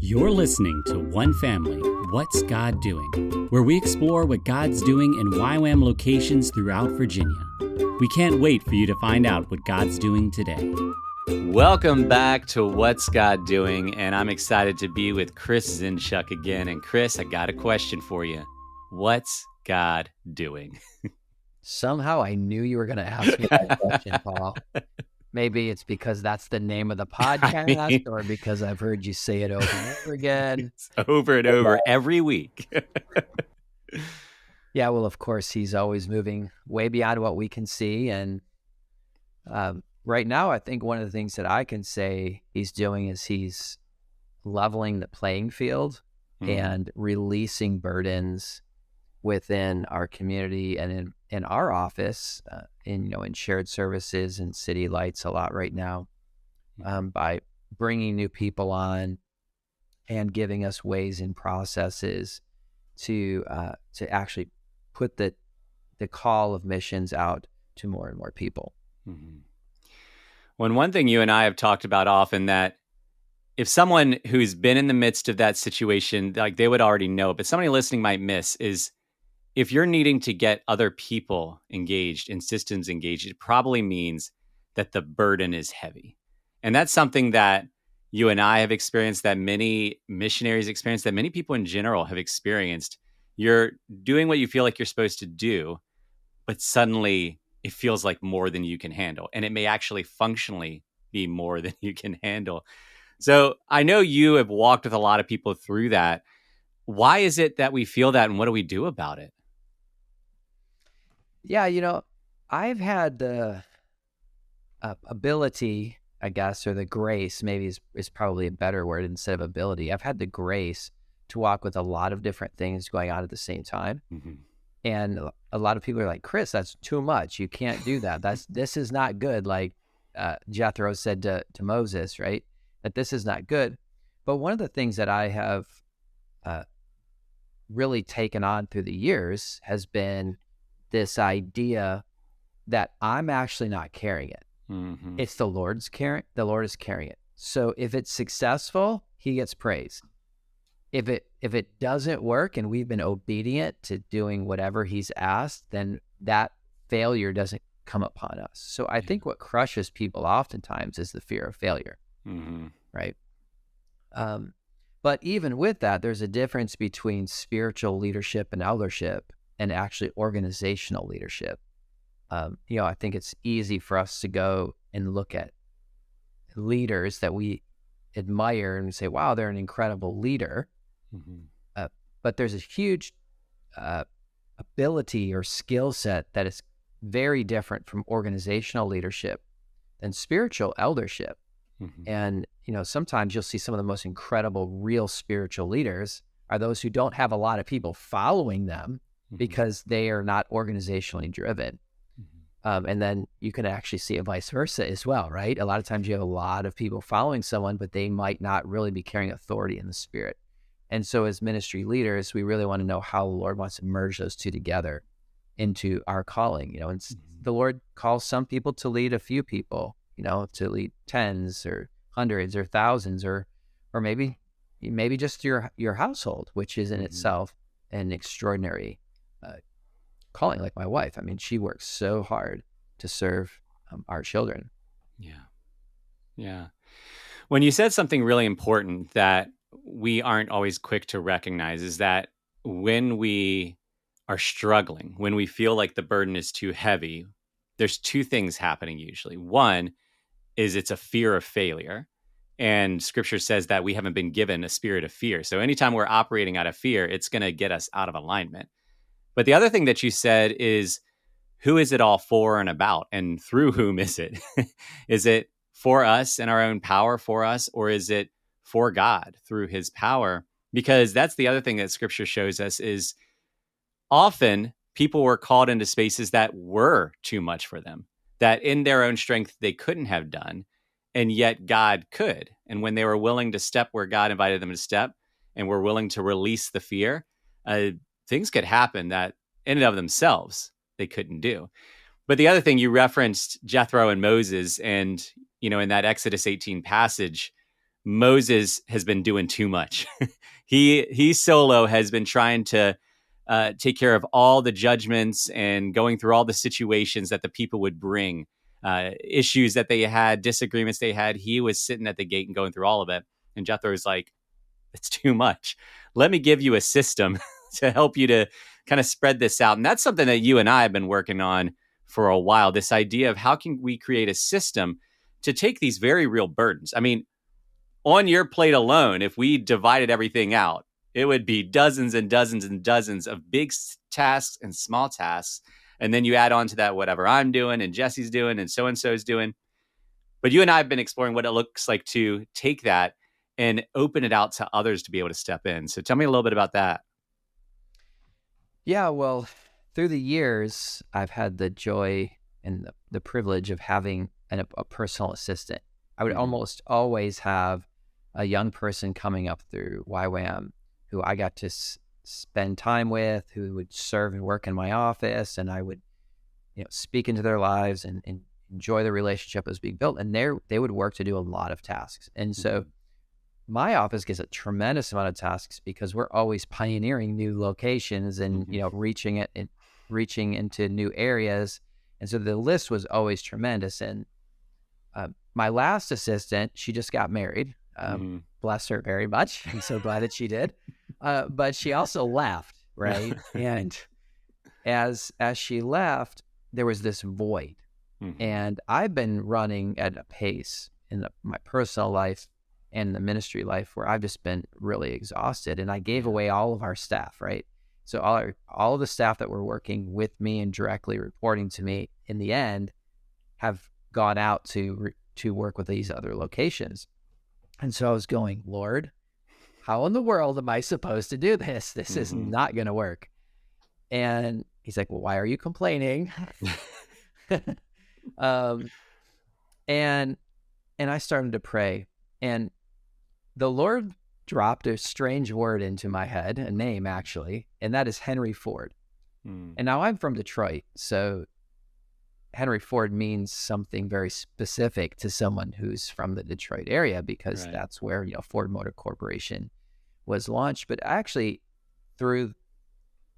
You're listening to One Family, What's God Doing? Where we explore what God's doing in YWAM locations throughout Virginia. We can't wait for you to find out what God's doing today. Welcome back to What's God Doing, and I'm excited to be with Chris Zinchuck again. And Chris, I got a question for you. What's God doing? Somehow I knew you were going to ask me that question, Paul. Maybe it's because that's the name of the podcast, or because I've heard you say it over and over again. It's over and over every week. Yeah, well, of course, he's always moving way beyond what we can see. And right now, I think one of the things that I can say he's doing is he's leveling the playing field and releasing burdens within our community and in our office, in shared services and City Lights a lot right now, by bringing new people on and giving us ways and processes to actually put the call of missions out to more and more people. Mm-hmm. Well, one thing you and I have talked about often, that if someone who's been in the midst of that situation, like they would already know, but somebody listening might miss, is if you're needing to get other people engaged and systems engaged, it probably means that the burden is heavy. And that's something that you and I have experienced, that many missionaries experience, that many people in general have experienced. You're doing what you feel like you're supposed to do, but suddenly it feels like more than you can handle. And it may actually functionally be more than you can handle. So I know you have walked with a lot of people through that. Why is it that we feel that, and what do we do about it? Yeah, I've had the ability, I guess, or the grace, maybe is probably a better word instead of ability. I've had the grace to walk with a lot of different things going on at the same time. Mm-hmm. And a lot of people are like, Chris, that's too much. You can't do that. This is not good. Like Jethro said to Moses, right? That this is not good. But one of the things that I have really taken on through the years has been this idea that I'm actually not carrying it. Mm-hmm. It's the Lord's carrying. The Lord is carrying it. So if it's successful, He gets praise. If it doesn't work and we've been obedient to doing whatever He's asked, then that failure doesn't come upon us. So I think what crushes people oftentimes is the fear of failure, right? But even with that, there's a difference between spiritual leadership and eldership and actually organizational leadership. I think it's easy for us to go and look at leaders that we admire and say, wow, they're an incredible leader. Mm-hmm. But there's a huge ability or skill set that is very different from organizational leadership than spiritual eldership. Mm-hmm. And, sometimes you'll see some of the most incredible real spiritual leaders are those who don't have a lot of people following them because they are not organizationally driven. Mm-hmm. And then you can actually see it vice versa as well, right? A lot of times you have a lot of people following someone, but they might not really be carrying authority in the spirit. And so as ministry leaders, we really want to know how the Lord wants to merge those two together into our calling. And the Lord calls some people to lead a few people, to lead tens or hundreds or thousands, or maybe just your household, which is in itself an extraordinary calling. Like my wife, I mean, she works so hard to serve our children. Yeah. When you said something really important that we aren't always quick to recognize, is that when we are struggling, when we feel like the burden is too heavy, there's two things happening usually. One is it's a fear of failure. And scripture says that we haven't been given a spirit of fear. So anytime we're operating out of fear, it's going to get us out of alignment. But the other thing that you said is, who is it all for and about? And through whom is it? Is it for us and our own power for us? Or is it for God through His power? Because that's the other thing that scripture shows us is often people were called into spaces that were too much for them, that in their own strength they couldn't have done, and yet God could. And when they were willing to step where God invited them to step and were willing to release the fear, things could happen that in and of themselves they couldn't do. But the other thing, you referenced Jethro and Moses, and in that Exodus 18 passage, Moses has been doing too much. He solo has been trying to take care of all the judgments and going through all the situations that the people would bring, issues that they had, disagreements they had. He was sitting at the gate and going through all of it. And Jethro's like, it's too much. Let me give you a system to help you to kind of spread this out. And that's something that you and I have been working on for a while. This idea of how can we create a system to take these very real burdens. I mean, on your plate alone, if we divided everything out, it would be dozens and dozens and dozens of big tasks and small tasks. And then you add on to that whatever I'm doing and Jesse's doing and so-and-so's doing. But you and I have been exploring what it looks like to take that and open it out to others to be able to step in. So tell me a little bit about that. Yeah, well, through the years, I've had the joy and the privilege of having a personal assistant. I would almost always have a young person coming up through YWAM who I got to spend time with, who would serve and work in my office, and I would, speak into their lives and enjoy the relationship that was being built. And they would work to do a lot of tasks. And so my office gets a tremendous amount of tasks because we're always pioneering new locations and reaching into new areas. And so the list was always tremendous. And my last assistant, she just got married. Bless her very much. I'm so glad that she did. But she also left, right? And as she left, there was this void. And I've been running at a pace in my personal life and the ministry life where I've just been really exhausted. And I gave away all of our staff, right? So all of the staff that were working with me and directly reporting to me in the end have gone out to work with these other locations. And so I was going, Lord, how in the world am I supposed to do this? This is not going to work. And he's like, well, why are you complaining? And I started to pray, and the Lord dropped a strange word into my head, a name actually, and that is Henry Ford. And now I'm from Detroit, so Henry Ford means something very specific to someone who's from the Detroit area because that's where, Ford Motor Corporation was launched. But actually through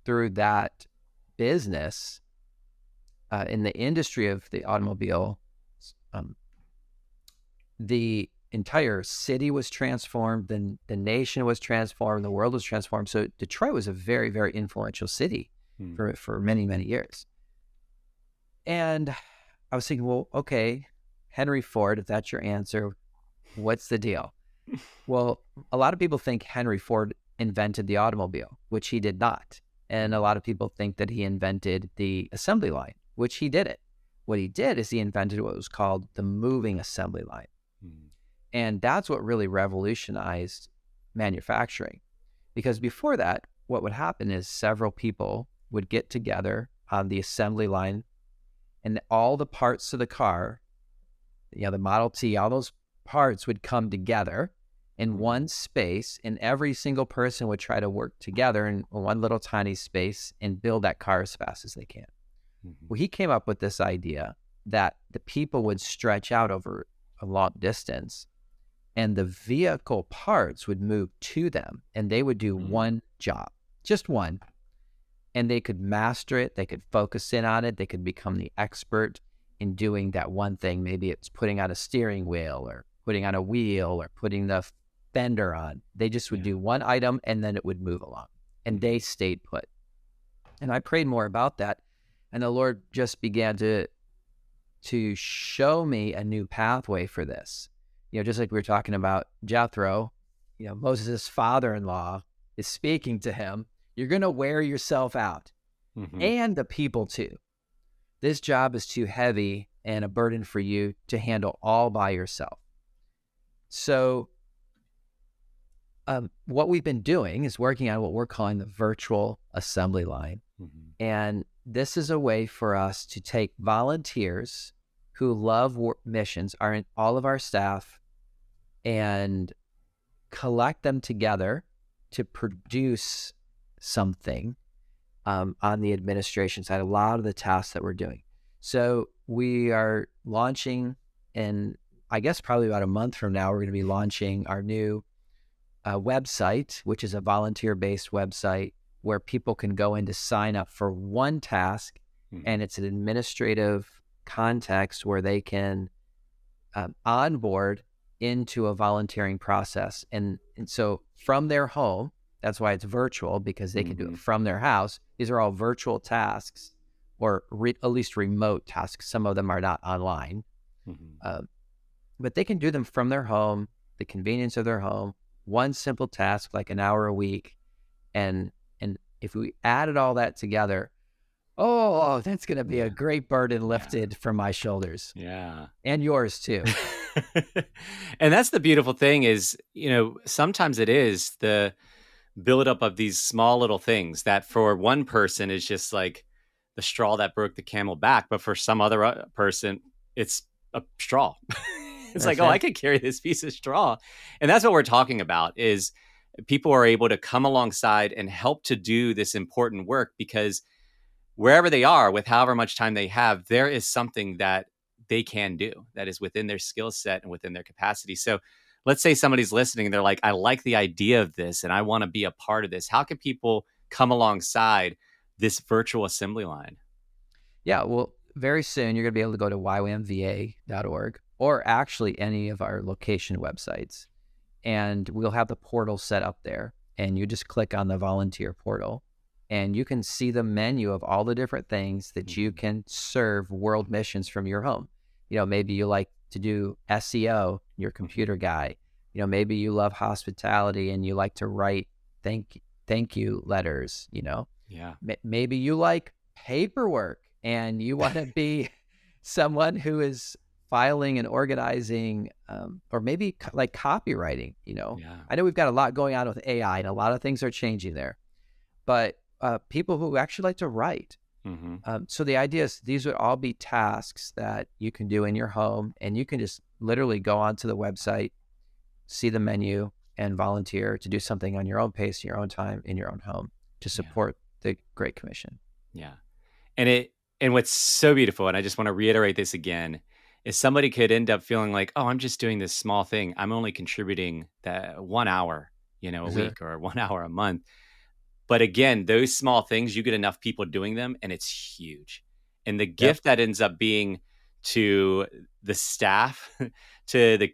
that business, in the industry of the automobile, the entire city was transformed, the nation was transformed, the world was transformed. So Detroit was a very, very influential city for many, many years. And I was thinking, well, okay, Henry Ford, if that's your answer, what's the deal? Well, a lot of people think Henry Ford invented the automobile, which he did not. And a lot of people think that he invented the assembly line, which he didn't. What he did is he invented what was called the moving assembly line. And that's what really revolutionized manufacturing. Because before that, what would happen is several people would get together on the assembly line, and all the parts of the car, the Model T, all those parts would come together in one space, and every single person would try to work together in one little tiny space and build that car as fast as they can. Well, he came up with this idea that the people would stretch out over a long distance, and the vehicle parts would move to them, and they would do one job, just one. And they could master it, they could focus in on it, they could become the expert in doing that one thing. Maybe it's putting on a steering wheel or putting on a wheel or putting the fender on. They just would do one item and then it would move along. And they stayed put. And I prayed more about that. And the Lord just began to show me a new pathway for this. Just like we were talking about Jethro, Moses' father-in-law is speaking to him. You're going to wear yourself out, and the people too. This job is too heavy and a burden for you to handle all by yourself. So what we've been doing is working on what we're calling the virtual assembly line. And this is a way for us to take volunteers who love missions, are in all of our staff, and collect them together to produce something on the administration side, a lot of the tasks that we're doing. So we are launching in I guess probably about a month from now, we're going to be launching our new website, which is a volunteer-based website where people can go in to sign up for one task, and it's an administrative context where they can onboard into a volunteering process. And so from their home, that's why it's virtual, because they can do it from their house. These are all virtual tasks, or at least remote tasks. Some of them are not online, but they can do them from their home, the convenience of their home, one simple task, like an hour a week. And if we added all that together, that's going to be a great burden lifted from my shoulders. Yeah. And yours too. And that's the beautiful thing is, sometimes it is the buildup of these small little things that for one person is just like the straw that broke the camel back. But for some other person, it's a straw. It's like, I could carry this piece of straw. And that's what we're talking about is people are able to come alongside and help to do this important work, because wherever they are with however much time they have, there is something that they can do that is within their skill set and within their capacity. So let's say somebody's listening and they're like, I like the idea of this and I want to be a part of this. How can people come alongside this virtual assembly line? Yeah, well, very soon you're going to be able to go to ywamva.org or actually any of our location websites. And we'll have the portal set up there. And you just click on the volunteer portal and you can see the menu of all the different things that you can serve world missions from your home. Maybe you like to do SEO, you're a computer guy. Maybe you love hospitality and you like to write thank you letters, Yeah. Maybe you like paperwork and you want to be someone who is filing and organizing, or maybe like copywriting, Yeah. I know we've got a lot going on with AI and a lot of things are changing there, but people who actually like to write. So the idea is these would all be tasks that you can do in your home, and you can just literally go onto the website, see the menu, and volunteer to do something on your own pace, your own time, in your own home to support the Great Commission. Yeah. And what's so beautiful, and I just want to reiterate this again, is somebody could end up feeling like, I'm just doing this small thing. I'm only contributing that 1 hour, a week or 1 hour a month. But again, those small things, you get enough people doing them and it's huge. And the gift that ends up being to the staff, to the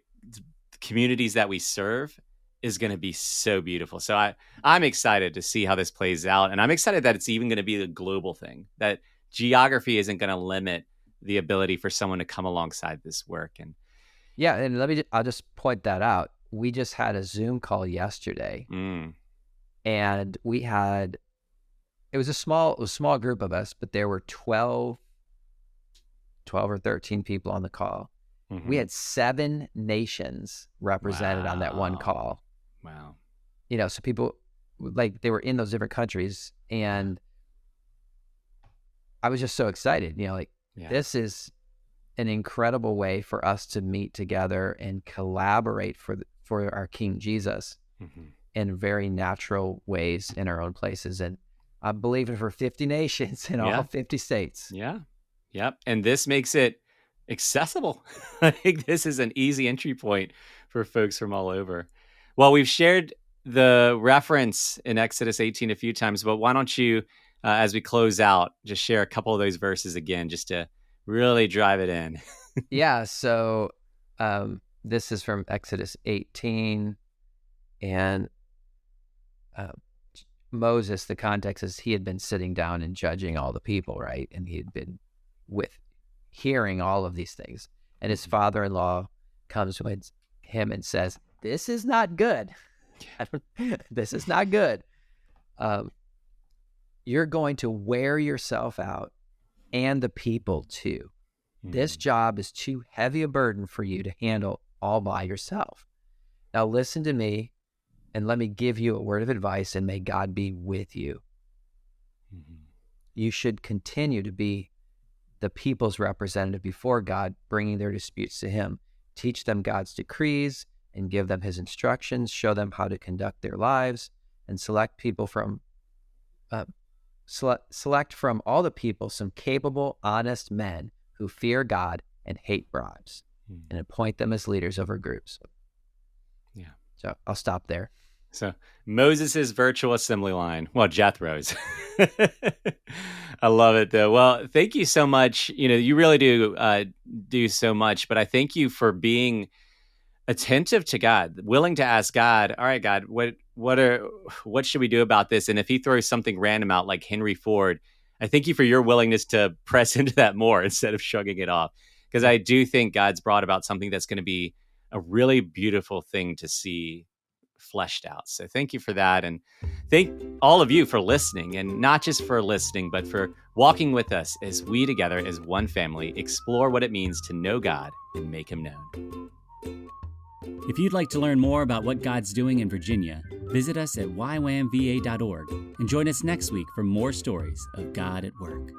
communities that we serve, is going to be so beautiful. So I'm excited to see how this plays out. And I'm excited that it's even going to be a global thing, that geography isn't going to limit the ability for someone to come alongside this work. And I'll just point that out. We just had a Zoom call yesterday. And it was a small group of us, but there were 12 or 13 people on the call. We had 7 nations represented on that one call. Wow. So people, like, they were in those different countries, and I was just so excited, this is an incredible way for us to meet together and collaborate for our King Jesus. In very natural ways in our own places. And I believe it for 50 nations in all 50 states. Yeah. Yep. And this makes it accessible. I think this is an easy entry point for folks from all over. Well, we've shared the reference in Exodus 18 a few times, but why don't you, as we close out, just share a couple of those verses again, just to really drive it in. So this is from Exodus 18. And Moses, the context is he had been sitting down and judging all the people, right? And he had been hearing all of these things. And his father-in-law comes with him and says, this is not good. This is not good. You're going to wear yourself out and the people too. This job is too heavy a burden for you to handle all by yourself. Now listen to me. And let me give you a word of advice, and may God be with you. You should continue to be the people's representative before God, bringing their disputes to him. Teach them God's decrees and give them his instructions. Show them how to conduct their lives, and select from all the people some capable, honest men who fear God and hate bribes. and appoint them as leaders over groups. Yeah. So I'll stop there. So Moses's virtual assembly line. Well, Jethro's. I love it though. Well, thank you so much. You really do so much, but I thank you for being attentive to God, willing to ask God, all right, God, what should we do about this? And if he throws something random out like Henry Ford, I thank you for your willingness to press into that more instead of shrugging it off. Because I do think God's brought about something that's going to be a really beautiful thing to see fleshed out. So thank you for that. And thank all of you for listening, and not just for listening, but for walking with us as we together as one family explore what it means to know God and make him known. If you'd like to learn more about what God's doing in Virginia, visit us at ywamva.org and join us next week for more stories of God at work.